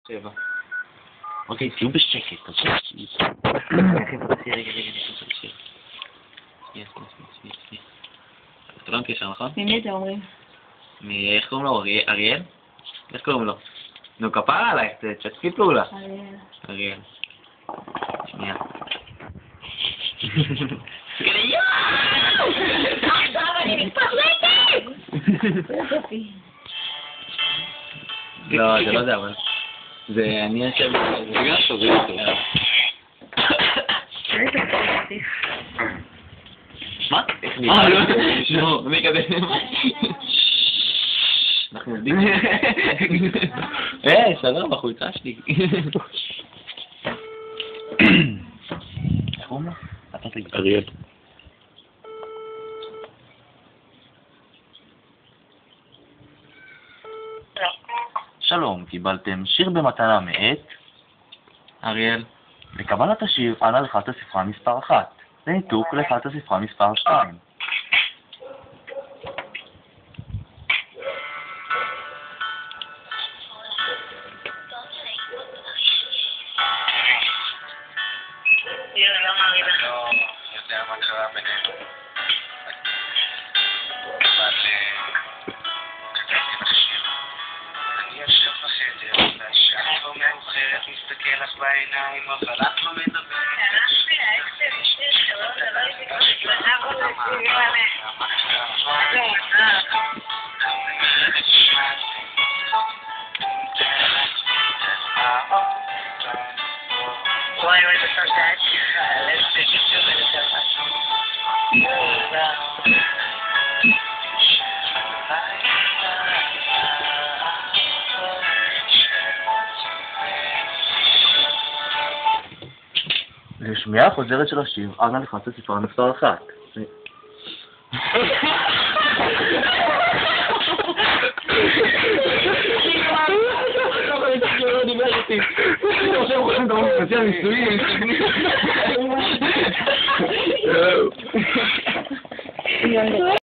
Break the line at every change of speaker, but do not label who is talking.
7. אוקיי, תהיו בשקט, תעשו שקט. רגע, שנייה. אתה לא מקשר, נכון?
ממי אתם אומרים?
איך קוראים לו? אריאל? איך קוראים לו? נו, כפרה עלייך, תשתפי פעולה. אריאל. שנייה.
עכשיו אני מתפרלטת!
לא, זה לא זה, אבל... זה אני יושב... זה גם טוב, זה גם טוב. מה? לא, מי כזה? אנחנו עובדים. שלום, החולצה שלי. איך קוראים לו?
אריאל.
שלום, קיבלתם שיר במתנה מאת אריאל. לקבלת השיר, אנא לך את הספרה מספר 1. לניתוק לך את הספרה מספר 2.
לא יודע מה קרה בינינו. אבל כתבתי לך שיר. אני יושב בחדר, והשעה כבר מאוחרת, מסתכל לך בעיניים, אבל את לא מדברת.
Why was it so sad? Let's take it to
לשמיעה החוזרת של השיר, אנא לך את הספרה מספר 1.
לא.